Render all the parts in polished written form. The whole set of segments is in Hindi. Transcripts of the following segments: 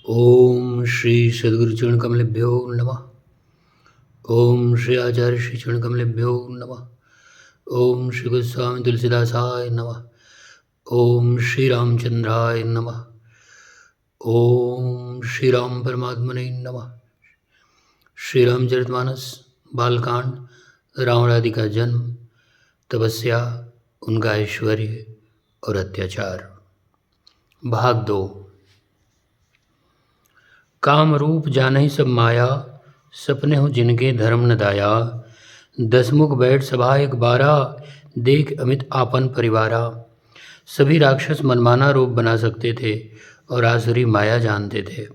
ओम श्री सद्गुरु चरण कमलेभ्यो नमः। ओम श्री आचार्य श्री चरण कमलेभ्यो नमः। ओम श्री गोस्वामी तुलसीदासाय नमः। ओम श्री रामचंद्राय नमः। ओम श्री राम परमात्मने नमः। श्री रामचरितमानस बालकांड, रावण आदि का जन्म, तपस्या, उनका ऐश्वर्य और अत्याचार, भाग 2। काम रूप जानहि सब माया, सपने हो जिनके धर्म न दाया। 10 मुख बैठ सभा एक बारा, देख अमित आपन परिवारा। सभी राक्षस मनमाना रूप बना सकते थे और आसुरी माया जानते थे।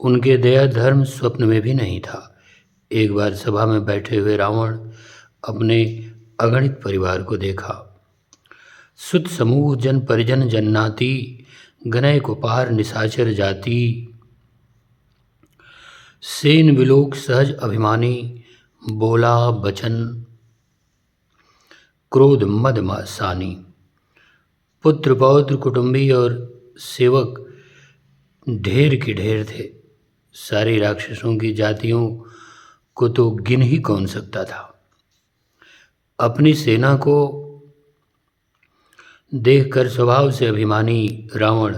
उनके दया धर्म स्वप्न में भी नहीं था। एक बार सभा में बैठे हुए रावण अपने अगणित परिवार को देखा। सुत समूह जन परिजन जन्नाति, गनय कुपार निशाचर जाति। सेन विलोक सहज अभिमानी, बोला बचन क्रोध मद मासानी। पुत्र पौत्र कुटुंबी और सेवक ढेर के ढेर थे। सारी राक्षसों की जातियों को तो गिन ही कौन सकता था। अपनी सेना को देखकर स्वभाव से अभिमानी रावण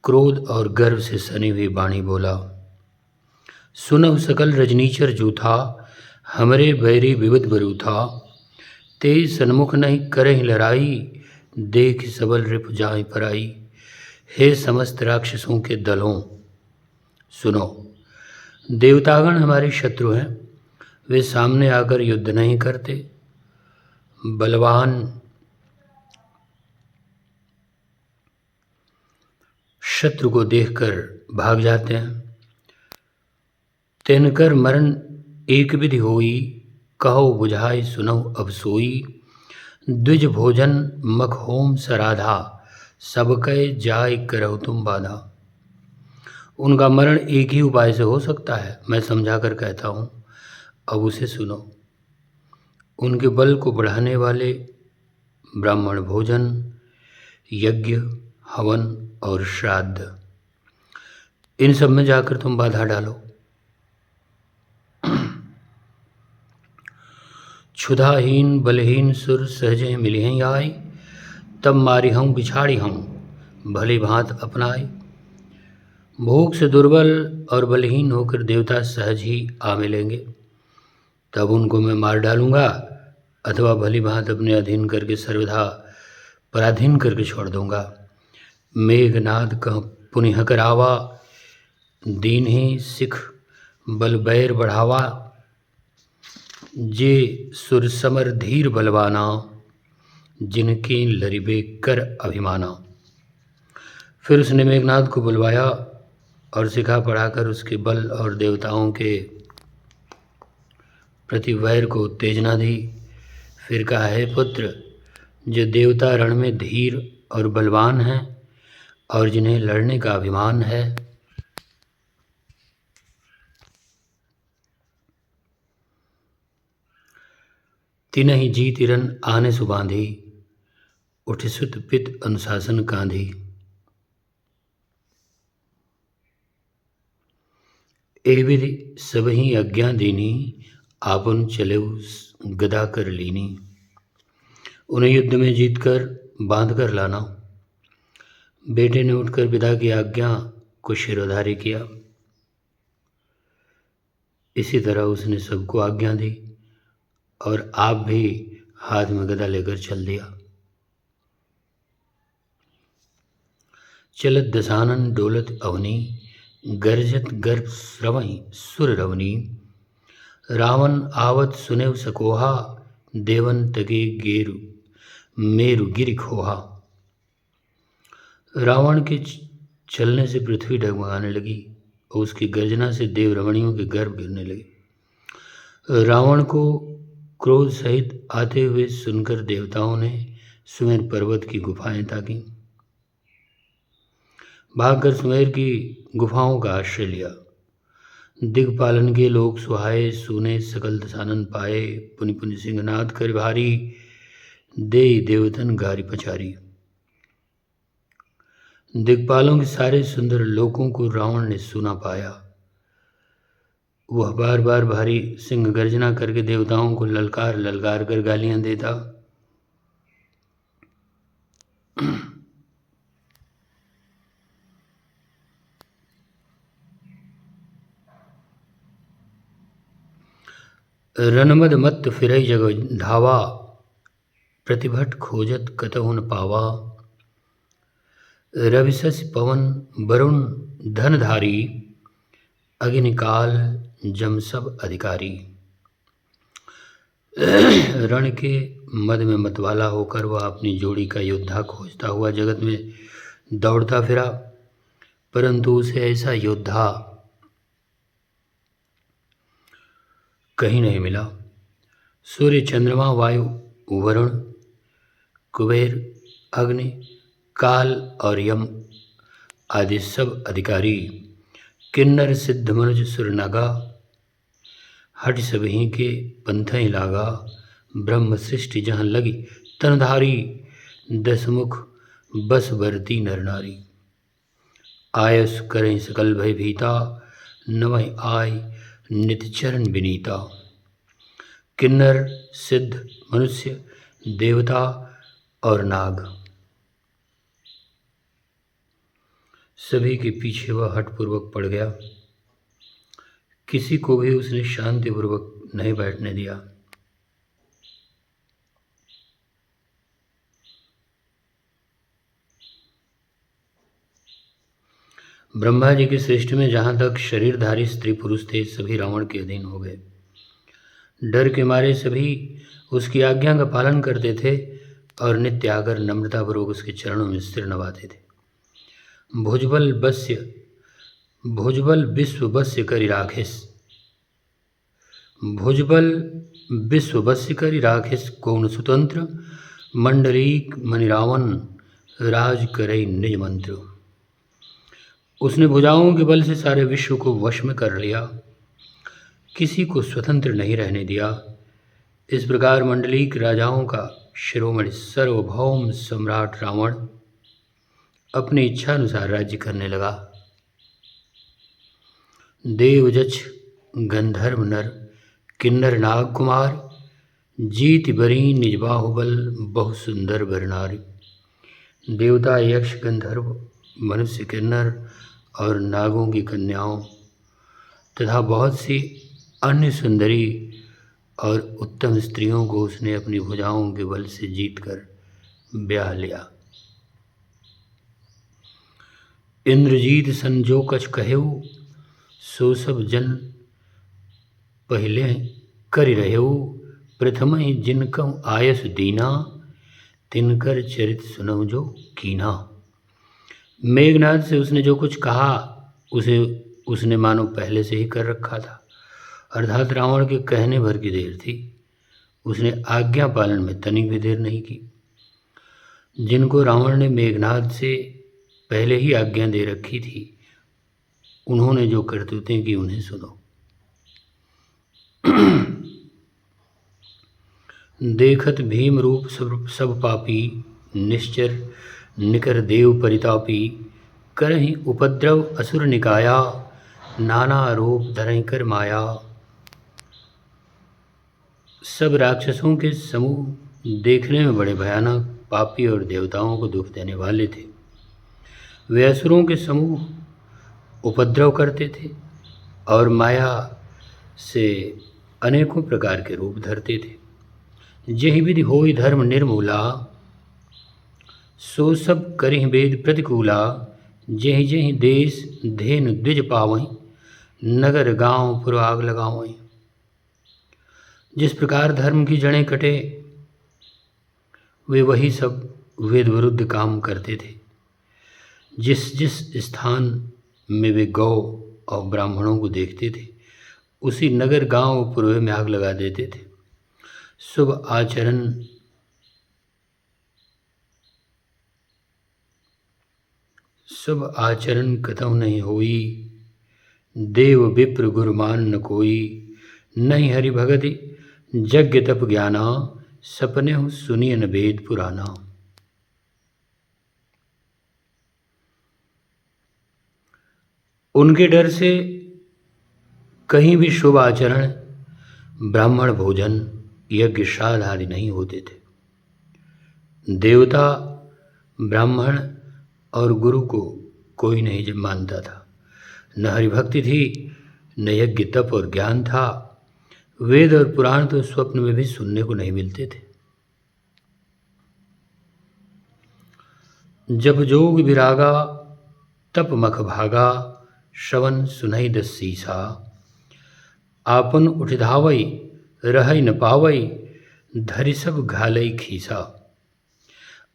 क्रोध और गर्व से सनी हुई वाणी बोला, सुनहु सकल रजनीचर जूथा, हमरे बैरी विविध बरूथा। तेज सन्मुख नहीं करहि लड़ाई, देख सबल रिप जाहि पराई। हे समस्त राक्षसों के दलों, सुनो, देवतागण हमारे शत्रु हैं। वे सामने आकर युद्ध नहीं करते, बलवान शत्रु को देखकर भाग जाते हैं। तेनकर मरण एक विधि होई, कहो बुझाई सुनौ अब सोई। द्विज भोजन मख होम सराधा, सबकै जाय करहु तुम बाधा। उनका मरण एक ही उपाय से हो सकता है, मैं समझा कर कहता हूँ, अब उसे सुनो। उनके बल को बढ़ाने वाले ब्राह्मण भोजन, यज्ञ, हवन और श्राद्ध, इन सब में जाकर तुम बाधा डालो। क्षुधाहीन बलहीन सुर सहजे मिलिहं आय, तब मारी हूँ बिछाड़ी हूँ भली भांत अपनाई। भूख से दुर्बल और बलहीन होकर देवता सहज ही आ मिलेंगे, तब उनको मैं मार डालूंगा, अथवा भली भांत अपने अधीन करके सर्वथा पराधीन करके छोड़ दूंगा। मेघनाद कह पुनिह करावा, दीन ही सिख बल बैर बढ़ावा। जे सुर समर धीर बलवाना, जिनके लरिबे कर अभिमाना। फिर उसने मेघनाद को बुलवाया और सिखा पढ़ाकर उसके बल और देवताओं के प्रति वैर को उत्तेजना दी। फिर कहा, है पुत्र, जो देवता रण में धीर और बलवान हैं और जिन्हें लड़ने का अभिमान है, तिनहि जीत रन आने सुबांधी, उठि सुत पित अनुशासन कांधी। ए विधि सबहि आज्ञा दीनी, आपन चले गदा कर लीनी। उन्हें युद्ध में जीतकर बांध कर लाना। बेटे ने उठकर पिता की आज्ञा को शिरोधार्य किया। इसी तरह उसने सबको आज्ञा दी और आप भी हाथ में गदा लेकर चल दिया। चलत दसानन डोलत अवनी, गर्जत गर्भ श्रवहि सुर रवनी। रावण आवत सुनेव सकोहा, देवन तगे गेरु मेरु गिरि खोहा। रावण के चलने से पृथ्वी डगमगाने लगी और उसकी गर्जना से देव रमणियों के गर्भ गिरने लगे। रावण को क्रोध सहित आते हुए सुनकर देवताओं ने सुमेर पर्वत की गुफाएं ताकी। भागकर सुमेर की गुफाओं का आश्रय लिया। दिग्पालन के लोग सुहाए, सुने सकल दसानन पाए। पुनि पुनि सिंहनाद कर भारी, दे देवतन गारी पचारी। दिक्पालों के सारे सुंदर लोकों को रावण ने सुना पाया। वह बार बार भारी सिंह गर्जना करके देवताओं को ललकार ललकार कर गालियां देता। रनमद मत फिरई जग धावा, प्रतिभट खोजत कतहु न पावा। रविशस पवन वरुण धनधारी, अग्निकाल जम सब अधिकारी। रण के मद में मतवाला होकर वह अपनी जोड़ी का योद्धा खोजता हुआ जगत में दौड़ता फिरा, परंतु उसे ऐसा योद्धा कहीं नहीं मिला। सूर्य चंद्रमा वायु वरुण कुबेर अग्नि काल और यम आदि सब अधिकारी, किन्नर सिद्ध मनुज सुर नागा, हट सबही के पंथई लागा। ब्रह्म सृष्टि जहाँ लगी तनधारी, दसमुख बस बरती नर नारी। आयस करें सकल भय भीता, नमः आय नित चरण विनीता। किन्नर सिद्ध मनुष्य देवता और नाग सभी के पीछे वह हठपूर्वक पड़ गया। किसी को भी उसने शांतिपूर्वक नहीं बैठने दिया। ब्रह्मा जी की सृष्टि में जहाँ तक शरीरधारी स्त्री पुरुष थे, सभी रावण के अधीन हो गए। डर के मारे सभी उसकी आज्ञा का पालन करते थे और नित्य आकर नम्रतापूर्वक उसके चरणों में सिर नवाते थे। भुजबल विश्व बस्य करि राखिस, भुजबल विश्व बस्य करि राखिस। कौन स्वतंत्र मंडलीक मणिरावन, राज करई निज मंत्र। उसने भुजाओं के बल से सारे विश्व को वश में कर लिया, किसी को स्वतंत्र नहीं रहने दिया। इस प्रकार मंडलीक राजाओं का शिरोमणि सार्वभौम सम्राट रावण अपनी इच्छा अनुसार राज्य करने लगा। देवजछ गंधर्व नर किन्नर नाग कुमार, जीत बरी निज बाहुबल बहु सुंदर बरनारी। देवता यक्ष गंधर्व मनुष्य किन्नर और नागों की कन्याओं तथा बहुत सी अन्य सुंदरी और उत्तम स्त्रियों को उसने अपनी भुजाओं के बल से जीतकर ब्याह लिया। इंद्रजीत सन जो कछ कहेऊ, सो सब जन पहले करि रहेऊ। प्रथम ही जिनकम आयस दीना, तिनकर चरित सुनऊ जो कीना। मेघनाथ से उसने जो कुछ कहा उसे उसने मानो पहले से ही कर रखा था, अर्थात रावण के कहने भर की देर थी। उसने आज्ञा पालन में तनिक भी देर नहीं की। जिनको रावण ने मेघनाथ से पहले ही आज्ञा दे रखी थी, उन्होंने जो करतूतें की उन्हें सुनो। देखत भीम रूप सब पापी, निश्चर निकर देव परितापी। करहि उपद्रव असुर निकाया, नाना रूप धरहि कर माया। सब राक्षसों के समूह देखने में बड़े भयानक, पापी और देवताओं को दुख देने वाले थे। वे असुरों के समूह उपद्रव करते थे और माया से अनेकों प्रकार के रूप धरते थे। जेहि विधि होई धर्म निर्मूला, सो सब करिहि वेद प्रतिकूला। जेहि जेहि देश धेनु द्विज पावहीं, नगर गांव पुर आग लगावहीं। जिस प्रकार धर्म की जड़ें कटे, वे वही सब वेद विरुद्ध काम करते थे। जिस जिस स्थान में वे गौ और ब्राह्मणों को देखते थे, उसी नगर गांव पूर्व में आग लगा देते थे। शुभ आचरण कतहु नहीं होई, देव विप्र गुरुमान न कोई। नहीं हरि भगति यज्ञ तप ज्ञाना, सपने हो सुनिय न वेद पुराना। उनके डर से कहीं भी शुभ आचरण, ब्राह्मण भोजन, यज्ञ श्राद्ध आदि नहीं होते थे। देवता, ब्राह्मण और गुरु को कोई नहीं मानता था। न हरिभक्ति थी, न यज्ञ तप और ज्ञान था। वेद और पुराण तो स्वप्न में भी सुनने को नहीं मिलते थे। जब जोग विरागा तप मख भागा, श्रवण सुनई दस सीसा। आपन उठ धावई रहई न पावई, धरि सब घालई खीसा।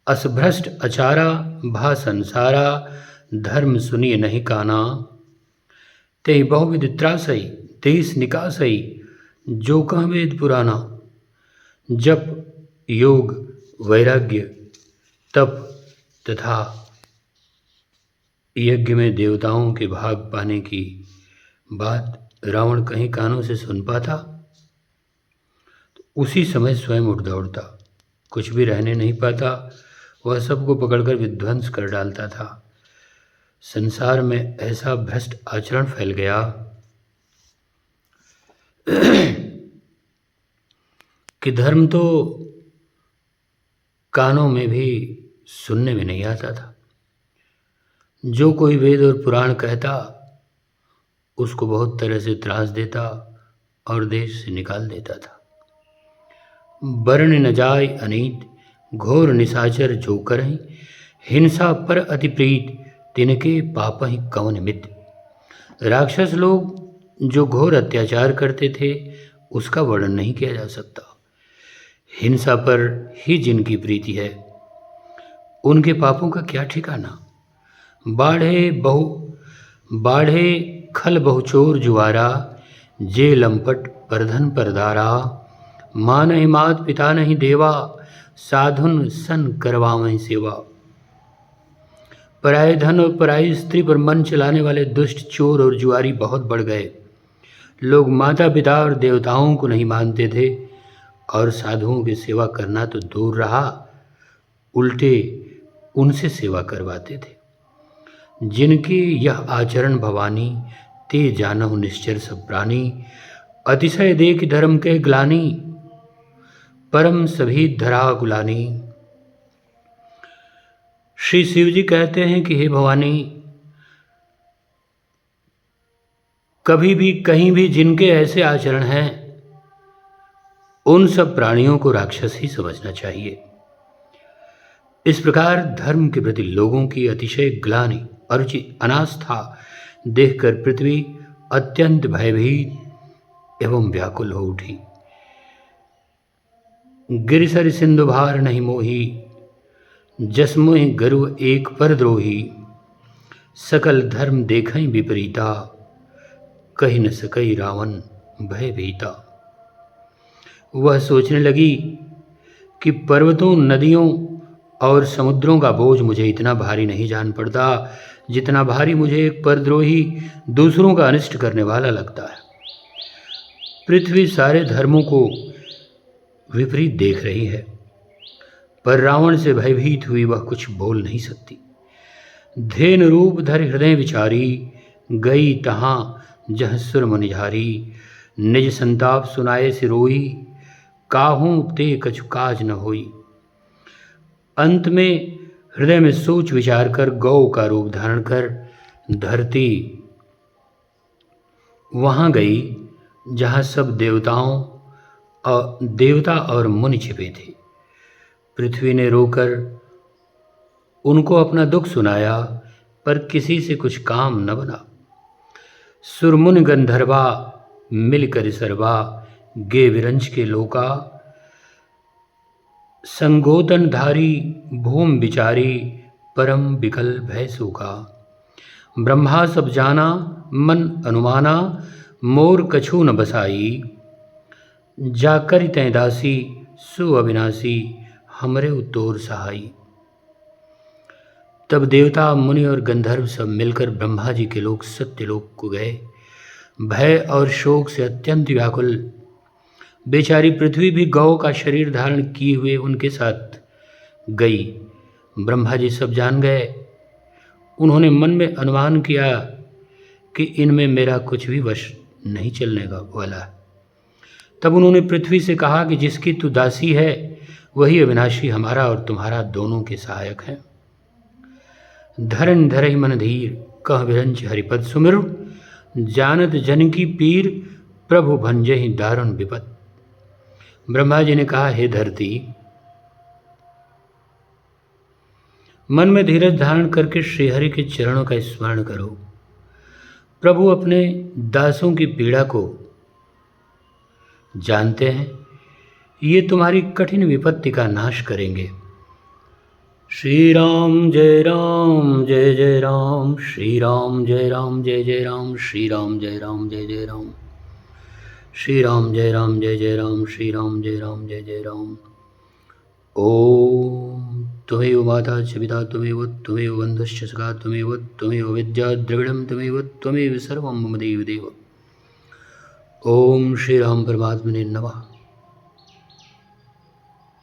असभ्रष्ट अचारा भा संसारा, धर्म सुनिए नहीं काना। ते बहुविध त्रासई देश निकासई, जो कह वेद पुराना। जप योग वैराग्य तप तथा यज्ञ में देवताओं के भाग पाने की बात रावण कहीं कानों से सुन पाता तो उसी समय स्वयं उठ दौड़ता, कुछ भी रहने नहीं पाता। वह सबको पकड़कर विध्वंस कर डालता था। संसार में ऐसा भ्रष्ट आचरण फैल गया कि धर्म तो कानों में भी सुनने में नहीं आता था। जो कोई वेद और पुराण कहता उसको बहुत तरह से त्रास देता और देश से निकाल देता था। वर्ण न जाय अनीत, घोर निशाचर जो करहीं। हिंसा पर अति प्रीत, तिनके पापहि कवन मित। राक्षस लोग जो घोर अत्याचार करते थे उसका वर्णन नहीं किया जा सकता। हिंसा पर ही जिनकी प्रीति है उनके पापों का क्या ठिकाना। बाढ़े खल बहुचोर जुआरा, जे लंपट परधन परदारा। माँ नहीं मात पिता नहीं देवा, साधुन सन करवावहीं सेवा। पराये धन और पराई स्त्री पर मन चलाने वाले दुष्ट चोर और जुआरी बहुत बढ़ गए। लोग माता पिता और देवताओं को नहीं मानते थे और साधुओं की सेवा करना तो दूर रहा, उल्टे उनसे सेवा करवाते थे। जिनके यह आचरण भवानी, ते जानहु निश्चर सब प्राणी। अतिशय देख धर्म के ग्लानी, परम सभी धरा गुलानी। श्री शिव जी कहते हैं कि हे भवानी, कभी भी कहीं भी जिनके ऐसे आचरण हैं उन सब प्राणियों को राक्षस ही समझना चाहिए। इस प्रकार धर्म के प्रति लोगों की अतिशय ग्लानि, अरुचि, अनास्था देखकर पृथ्वी अत्यंत भयभीत एवं व्याकुल हो उठी। गिरिसर सिंधु भार नहीं मोही, जसमोहि गर्व एक पर द्रोही। सकल धर्म देखहीं विपरीता, कही न सकई रावण भय भीता। वह सोचने लगी कि पर्वतों, नदियों और समुद्रों का बोझ मुझे इतना भारी नहीं जान पड़ता जितना भारी मुझे एक परद्रोही दूसरों का अनिष्ट करने वाला लगता है। पृथ्वी सारे धर्मों को विपरीत देख रही है, पर रावण से भयभीत हुई वह कुछ बोल नहीं सकती। धेन रूप धर हृदय विचारी, गई तहाँ जह सुर मुनिझारी। निज संताप सुनाए सिरोई, काहूँ ते कछु काज न होई। अंत में हृदय में सोच विचार कर गौ का रूप धारण कर धरती वहाँ गई जहाँ सब देवता और मुनि छिपे थे। पृथ्वी ने रोकर उनको अपना दुख सुनाया, पर किसी से कुछ काम न बना। सुरमुनि गंधर्वा मिलकर सर्वा, गे विरंच के लोका। संगोतन धारी भूम बिचारी, परम विकल भय सूखा। ब्रह्मा सब जाना मन अनुमाना, मोर कछु न बसाई। जाकर तै दासी सु अविनाशी, हमरे उत्तोर सहाई। तब देवता मुनि और गंधर्व सब मिलकर ब्रह्मा जी के लोग सत्यलोक को गए। भय और शोक से अत्यंत व्याकुल बेचारी पृथ्वी भी गौ का शरीर धारण किए हुए उनके साथ गई। ब्रह्मा जी सब जान गए। उन्होंने मन में अनुमान किया कि इनमें मेरा कुछ भी वश नहीं चलने का वाला है। तब उन्होंने पृथ्वी से कहा कि जिसकी तू दासी है वही अविनाशी हमारा और तुम्हारा दोनों के सहायक है। धरन धरहि मन धीर कह विरंच हरिपद सुमिर, जानत जन की पीर प्रभु भंजहि दारुण विपद। ब्रह्मा जी ने कहा, हे धरती, मन में धीरज धारण करके श्रीहरि के चरणों का स्मरण करो। प्रभु अपने दासों की पीड़ा को जानते हैं, ये तुम्हारी कठिन विपत्ति का नाश करेंगे। श्री राम जय राम जय जय राम, श्री राम जय राम जय जय राम, श्री राम जय राम जय जय राम, श्री राम जय राम जय जय राम, श्री राम जय राम जय जय राम। ओम त्वमेव माता च पिता त्वमेव त्वमेव बन्धुश्च सखा त्वमेव विद्या द्रविणं त्वमेव त्वमेव सर्वं मम देव देव। ओम श्री राम परमात्मने नमः।